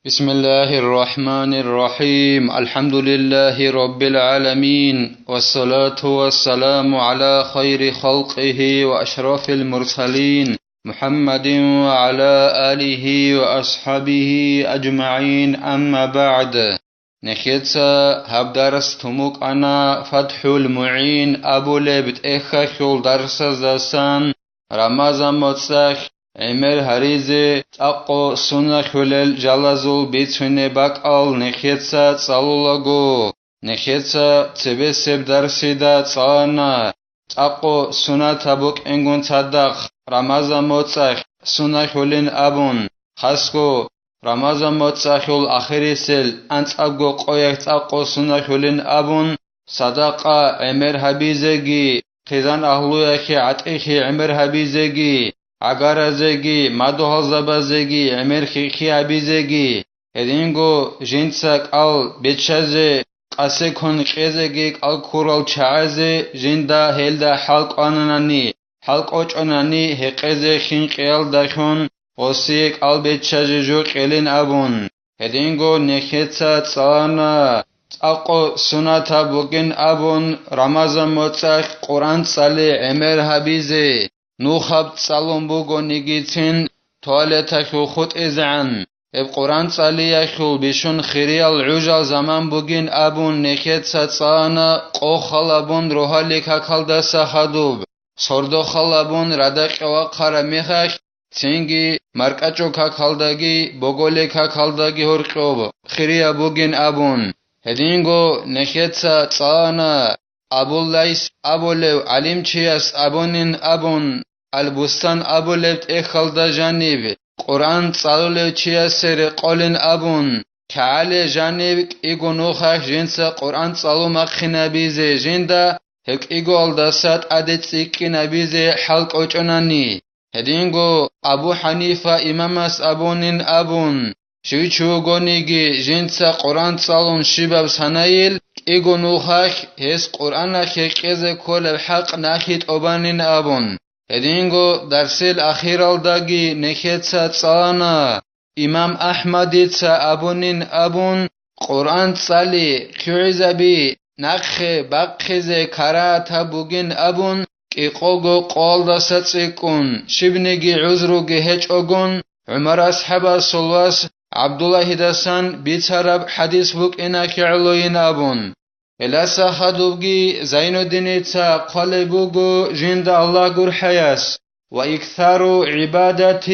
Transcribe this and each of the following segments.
بسم الله الرحمن الرحيم الحمد لله رب العالمين والصلاة والسلام على خير خلقه وأشرف المرسلين محمد وعلى آله وأصحابه أجمعين أما بعد نخيتسا هبدرس تموك أنا فتح المعين أبو لبت إخا شول درس زاسان رمضان متصخ عمر هريزي تاقو سنة خلال جلازول بيتونه باقال نخيتسا صالولاغو نخيتسا تبسب درسي دا تصانا تاقو سنة تابوك انگون تادخ رمضان متصخ سنة خلين أبون خسكو رمضان متصخول آخری سل انت ابگو قویک تاقو سنة خلين أبون صدقا عمر حبيزگي خيزان أهلويكي عطيخي عمر حبيزگي عگارزگی مدوهالزبازگی عمرخی خیابیزگی هدینگو جنسک آل بیچازه قاسه کن قیزگی آل کورال چعازه جندا هلدا حلق آنانی حلق آنانی هقیزه خین قیال دخون غسیک آل بیچازه جو قیلین ابون هدینگو نخیتسا تسانا تاقو سنتا بوگین ابون رمضان متصخ قرآن صلی عمر حبیزه نوخب صالون بوغو نيجيتين تواليتاكو خط إزعن اب قرآن صالياكو بيشون خيريال عجال زمان بوغين أبون نكيت ساتسانا قو خلابون روحاليكا كالدا ساخدوب سردو خلابون ردق وقارا ميخاك تنگي مركاچوكا كالداگي بوغوليكا كالداگي هرقوب خيريا بوغين أبون هدينگو نكيت ساتسانا أبو الليس أبو لو علم چياس أبونين أبون البستان أبو لبت إخلدا جانب قرآن صالو چياسر قولين أبون كعالي جانب إيغو نوخاك جنس قرآن صالو مقخنا بيزي جندا هك إيغو الدسات عدد سيكينا بيزي حلق أوچوناني هدينغو أبو حنيفة إمامس أبونين أبون شويچوغو نيجي جنس قرآن صالون شباب سنايل إيغو نوخاك هس قرآن خيقيزة كل الحق ناخيت أبانين أبون هدينغو درسيل أخير الداغي نخيتسا تسانا إمام أحمد تسا أبونين أبون قرآن تسالي خيوزبي نخي بقخيزي كاراتا بوغين أبون كيقوغو قول دا ستسيكون شبنگي عذروغي هج أغون عمر أصحاب السلواس عبد الله دسان بيتسرب حديث بوك إناكي علوين أبون إلاسا خدوبگي زين الدين تا قلبوغو جند الله قر حياس وإكثار عبادة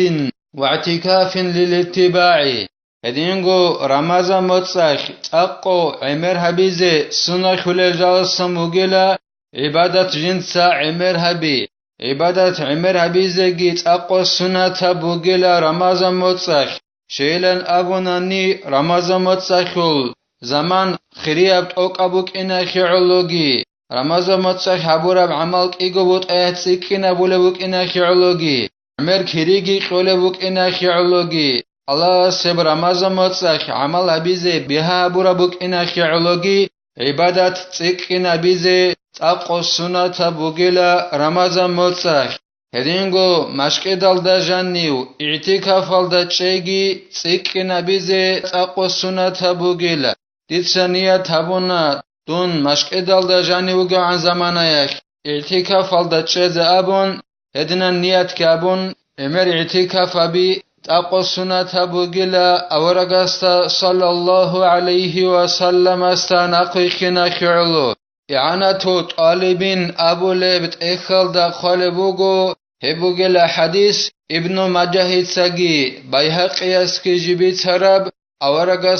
واعتكاف للاتباع هدينغو رمضان متصخ تاقو عمر حبيزي سنة خلال جالسا مغيلا عبادة جنسا عمر حبي عبادة عمر حبيزي تاقو سنة بوغيلا رمضان متصخ شيلن أبوناني رمضان متصخل زمان خريب توك أبوك إنا خيعولوغي رمضان متصخ حبورب عمالك إيغو بوت آيات سيكينا بولبوك إنا خيعولوغي عمر كريغي قولبوك إنا خيعولوغي الله سب رمضان متصخ عمال عبيزي بها بوربوك إنا خيعولوغي عبادات سيكينا بيزي تاقو سنة بوغيلا رمضان متصخ هدينغو مشكي دالدا جانيو اعتكاف الدا چيگي سيكينا بيزي تاقو سنة بوغيلا ديتسانية تابونا دون مشكي دالدا جانيوغا عن زمانايك اعتكاف الدا چيز أبون هدنا نيات كابون امر اعتكاف أبي تاقو سنة بوغيلا أورغاستا صلى الله عليه وسلم استاناقي خنا خعلو إعانة طالبين أبو لبت إخل دا خالبوغو هبوغل حديث ابن مجاهد ساقي بيهقي اسكي جبيت هرب أورغا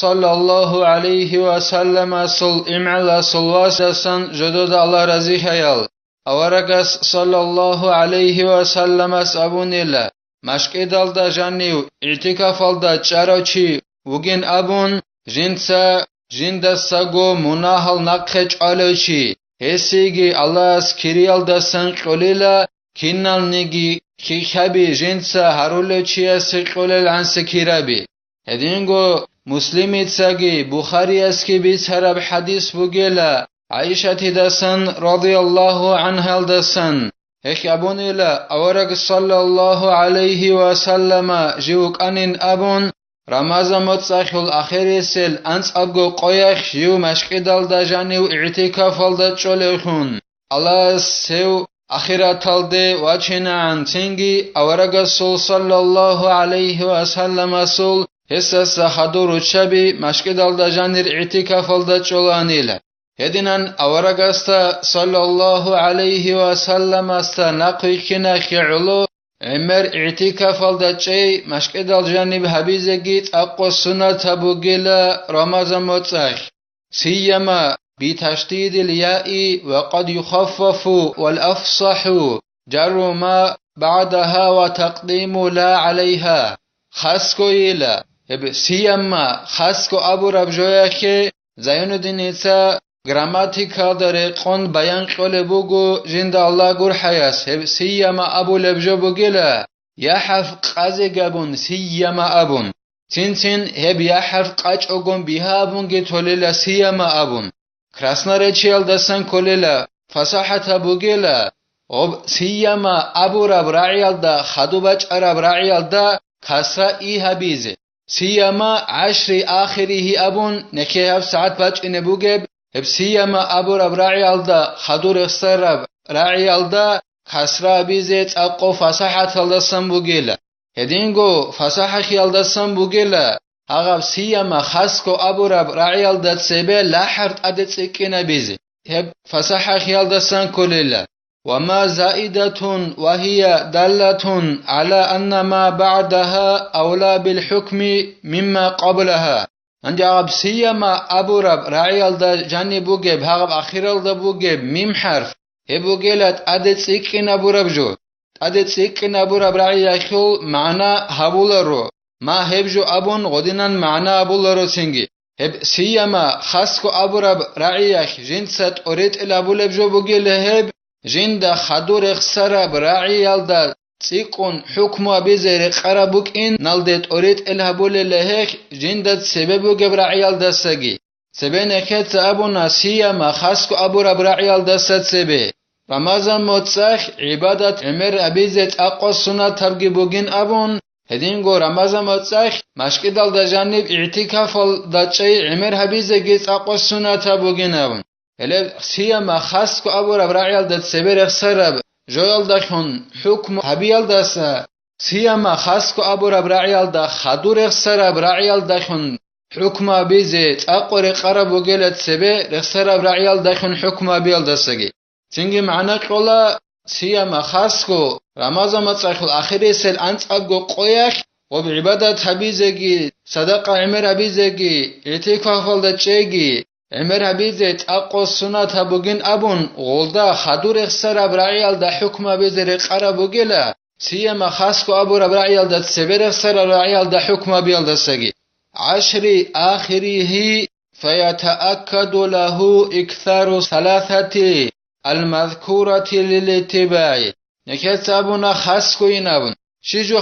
صلى الله عليه وسلم صل إمعلا صلواسا جدود الله رزي خيال أورغا صلى الله عليه وسلم سابون الله مشكي دال دا جانيو اعتكاف دا چاروچي وگين أبون جنسا جندا ساغو مناهل نقخج علوچي هسيگي الله اسكريال دا سنقليلا كينال نيجي خيخابي جنسا هارولوچيا سقولل عن سكيرابي هدينغو مسلمي تساگي بخاري اسكي بيتهرب حديث بوغيلا عائشة دسن رضي الله عنها دسن هيك أبون إلى أورق صلى الله عليه وسلم جوك أنين أبون رمضان متصاخل آخرسل أنس أبغو قياخ يو مشقدال دجانيو اعتكافال دچولخون الله سو آخرت الده وچنا عن تنگی اورگسول صلی الله علیه و سلم سول حسس حضور شبی مشقدال دجانیر اعتکافال دچولانیله هدینن اورگستا صلی الله علیه و سلم است نقی کنا خیلو عمر اعتكافال دچي مشقدال جانب حبيزگيت اقو سنة بوغيلا رمضان متصاخ سيما بتشديد الياء وقد يخفف والأفصح جر ما بعدها وتقديم لا عليها خسكو إلى سيما خسكو أبو ربجويخي زين الدين گراماتیکال داره قند بیان قل بگو جند الله گر حیاس هب سیما ابو لبجو بگیله یا حرف قازی گبون سیما ابون تین هب یا حرف قاچ اگون بیها ابون گی تولیل سیما ابون کراسنا رچیل دستن کلیله فصاحت بگیله ob سیما ابو رب راعیل دا خدو بچ عرب راعیل دا کسرا ای حبیزه سیما عشر آخریه ابون نکه هف ساعت بچ اینه بگیب سيما أبو رب راعي الدا خدور السرب راعي الدا كسرى بيزيت أقو فصاحة الدسن بوغيلا هدينغو فصاحة الدسن بوغيلا هغب سيما خسكو أبو رب راعي الدا تسيبه لاحرت أدت إكينا بيزي هب فصاحة الدسن كليلا وما زائدة وهي دالة على أن ما بعدها أولى بالحكم مما قبلها عند عرب سيما أبو رب راعي الدا جاني بوجب هرب أخير الدا بوجب ميم حرف هبوجلت أدت سيكين أبو رب جو أدت سيكين أبو رب راعي يخل معنا هبولرو ما هبجو أبون غدينا معنا هبولرو سنجي هب سيما خسكو أبو رب راعي يخ جنسات أريد إلى أبو لبجو بوجل هب جند خدور خسر راعي الدا سيكون حكم بزير قربك إن نلدت أريد الهبول لهيك جندت سبب جبرعيال دستگي سبين كت أبو ناسيا ما خسكو أبو ربرعيال دست سبي رمضان متصاخ عبادة عمر أبيزت أقوى سنة تبقي بوغين أبون هدينغو رمضان متصاخ مشكدال دا جانب اعتكافال دا چي عمر أبيزت أقوى سنة تبوغين أبون هلب سيا ما خسكو أبو ربرعيال دست سبي رخصرب جوال دخون حكم حبيال دسا سيما خسكو أبو رب راعيال دا خدور اخسر رب راعيال دخون حكم بيزيت أقور قرب وقلت سبي اخسر رب راعيال دخون حكم بيال دساقي تنجي معنا قولا سيما خسكو رمضان متصاخل آخري سل أنت أبقو قويخ وبعبادة حبيزيكي صدقة عمر حبيزيكي اعتكافال دا چيكي عمر حبيزت أقو سنة بوغين أبون غولدا خدور اخسر أبراعيال دا حكم بزر قرب وغيلا سيما خاسكو أبو ربراعيال دا تسبر اخسر أبراعيال دا حكم بيال دا ساقي عشر آخره فيتأكد له إكثار ثلاثة المذكورة للاتباع نكت أبونا خاسكو ينابون شجو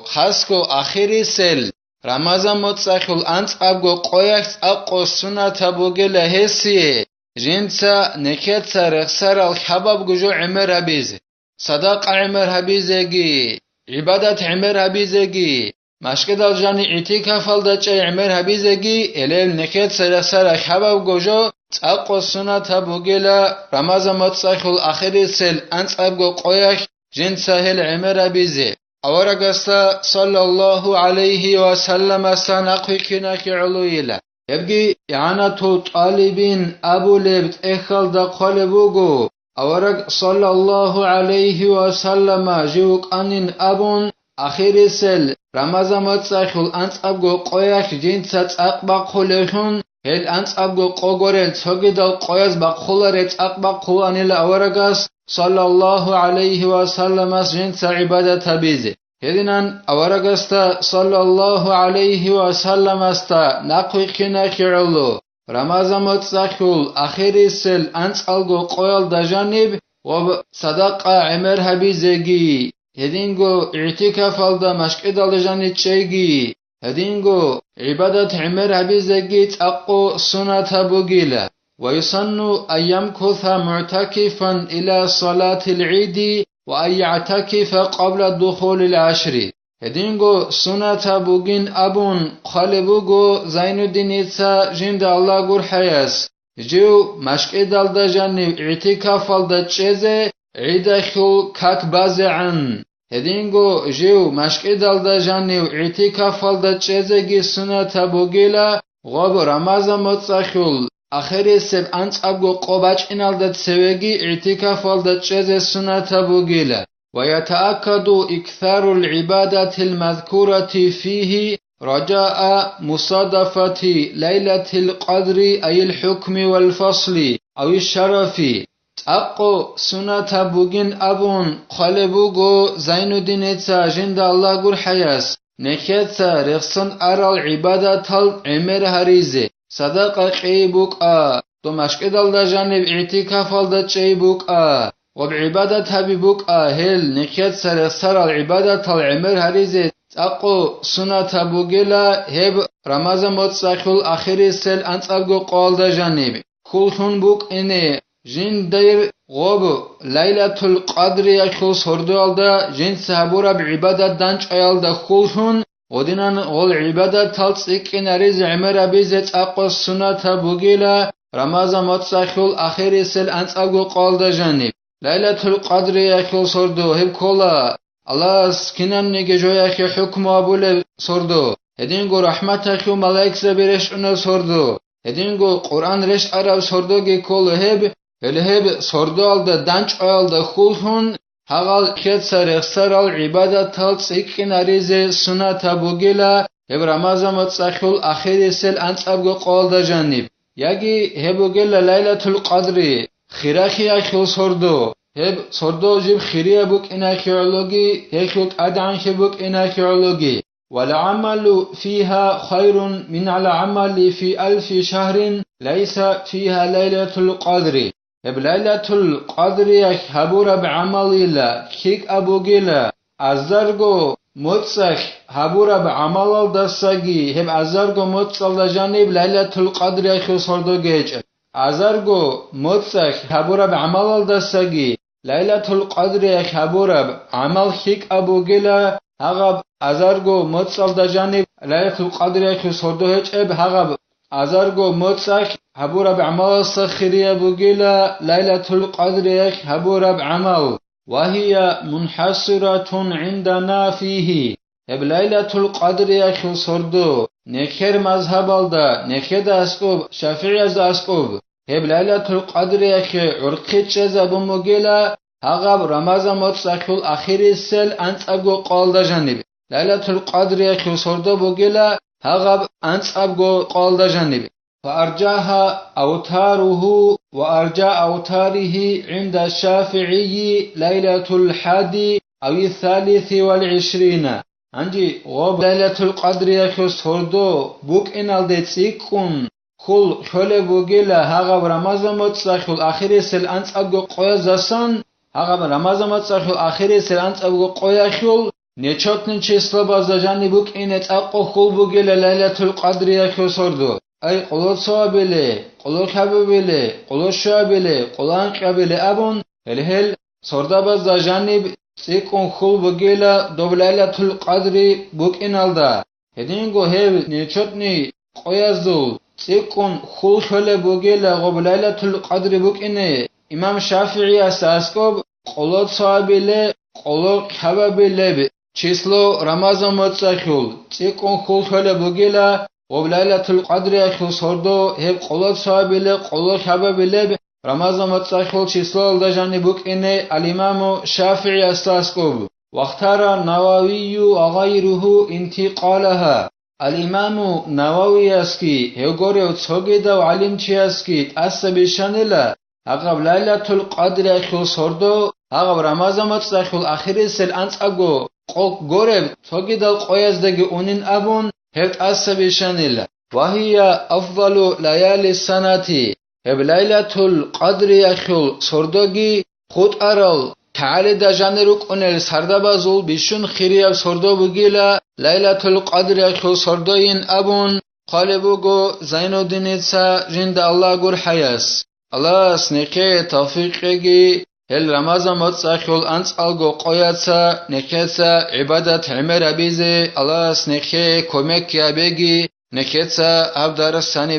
خاسكو آخري سل رمضان متصاخل أنت أبغو قويكت أقو سنة بوغل هسي جنسا نكتسا رخسر الحباب جوجو عمر هبيز صدق عمر هبيزگي عبادت عمر هبيزگي مشكد الجاني اعتكافال دچي عمر هبيزگي الال نكتسا رخسر الحباب جوجو أقو سنة بوغل رمضان متصاخل آخر سل أنت أبغو قويك جنسا هل عمر هبيزي أورغستا صلى الله عليه وسلم سنقي كناك علويلا يبقي إعانة طالبين أبو لبت إخل دا قلبوغو أورغ صلى الله عليه وسلم جوك أنين أبون أخير سل رمضان متصاخل أنت أبغو قويك جنسات أقبق خليخون هل أنت أبغو قوغورل تغيد القويز بقخلرت أقبق خوانيل أورغس صلى الله عليه وسلم جنس عبادة بيزي هذين أورغستا صلى الله عليه وسلم استا نقوي كناك علو رمضان متصاخل أخير سل أنت ألغو قويل دا جانب وصدقة عمر هبيزيجي هذينغو اعتكاف دا مشكد دا جانب تشيجي هذينغو عبادة عمر هبيزيجي تأقو سنة بوغيلة ويسن أن يمكث معتكفا إلى صلاة العيد وأن يعتكف قبل دخول العشر Hedingo sunata bugin abun khalebugo Zainuddinitsa jinda Allah gur hayas. Jiu mashqedalda janni i'tikafalda cheze idakhul kak baze'an. Hedingo jiu mashqedalda janni i'tikafalda cheze gi sunata bugila غاب رمضان متصخل آخری سب انت ابگو قباچ اینالد سوگی اعتکافالد چیز سنت بوگیله و یتأکد اکثر العبادات المذکورة فيه رجاء مصادفة ليلة القدر أي الحكم والفصل أو الشرف اقو سنت بوگین ابون خالبوگو زين الدين جند الله gur حياس نكيتsa رخصن أرال عبادة عمر هريزي صدقة قيبوك تو مشكدال دا جانب اعتكافال دا چيبوك وبعبادة هبيبوك هل نكيتsa رخصن العبادة عمر هريزي اقو سنة بوغيلا هب رمضان متصاخل آخری سل انت ابگو قول دا جانب خلخون بوك اني جن دير غوب ليلة القدر يخل سردوال دا جن سهبورا بعبادة دانش ايال دا خلخون ودينان غول عبادة تلسيك نريز عمر بيزت اقو السنة بوغيلا رمضان متصاخل آخری سل انت ابگو قول دا جانب ليلة القدر يخل سردو هب كولا الله سكنان نيجي جوياكي حكم أبولي سردو هدينغو رحمة أخيو ملايك زبيرش أنا سردو هدينغو قرآن رش عرب سردو جي كولو هب سردو alda دانش alda خولهون هغال كيت سرخ سرال عبادة تلت سيكين عريزي سنة تبوغيلا هب رمضان متصاخل آخری سل انت أبغو قول دا جانب ياجي هبوغيلا ليلة القدر خيراخي أخيو سردو هب سردو جيب خيريا بوك إناكيولوجي هيكوك أدعان بوك إناكيولوجي والعمل فيها خير من العمل في 1000 شهر ليس فيها ليلة القدر هب ليلة القدر يحبور بعمل الله كيك أبوغيلا أزرغو متصخ هبور بعمل الدساقي هب أزرغو متصل جانب ليلة القدر يخو سردو جيج أزرغو متصخ هبور بعمل الدساقي ليلة القدر يحبور بعمل كيك أبوغيلا هغب أزرغو متصل جانب ليلة القدر يخو سردو هيج هغب أزرغو متصخ هبور بعمل الصخرية بوغيلا ليلة القدر هبور بعمل وهي منحصرة عندنا فيه هب ليلة القدر يخو سردو نكر مذهب الدا نكر داسكوب شافعي داسكوب هب ليلة القدر يخو عرقيت جزب موغيلا هغب رمضان متصخل آخری سل انت ابگو قول دا جانب ليلة القدر يخو سردو بوغيلا هغب انت ابگو قول دا جانب فأرجاها أوتاره وأرجاء أوتاره عند الشافعي ليلة الحادي أو 23 عندي غوب ليلة القدر يخو سردو بوك إنال دي تسيكون خل خل بوغيلا هغب رمضان متصاخل آخری سل انت ابگو قويا زسان هغب رمضان متصاخل آخری سل انت ابگو قويا خل نيچوتن چسلا بازجاني بوك إنت اقو خل بوغيلا ليلة القدر يخو سردو أي قلو صابلي قلو خببلي قلو شابلي قلان قبلي أبون هل سردا بازجاني سيكون خل بوغيلا دوب ليلة القدر بوك إنالدا هدينغو هيب نيچوتني قويا زول سيكون خل خل بوغيلا غوب ليلة القدر بوك إني إمام شافعي أساسكوب قلو صابلي قلو خببلي چسلو رمضان متصاخل سيكون خل خل بوغيلا غوب ليلة القدر يخو سردو هب قلو صابلي قلو خببلي رمضان متصاخل چسلو دا جاني بوك إني الإمام شافعي أساسكوب واختار النووي وغيره انتقالها الإمام نووي اسكي هيغوري وتسوغيدا وعلم چياسكي تأسبشانيلا هغب ليلة القدر يخو سردو هغب رمضان متصاخل آخری سل انت اگو قوك غورب تسوغيدا القويزدگي اونين ابون هبت أسبشانيلا وهي أفضل ليالي السنة هب ليلة القدر يخل سردوغي خود أرال تعالي دا جانروك أنل سردبازول بيشون خيريب سردو بگيلا ليلة القدر يخل سردوين أبون قالبوغو زين الدين جند الله gur حياس الله سنكي توفيقي هل رمضان متصاخل أنت ألقو قويتا نكتا عبادة عمر بيزي الله سنخي كومك يا بيجي نكتا أبدار السنة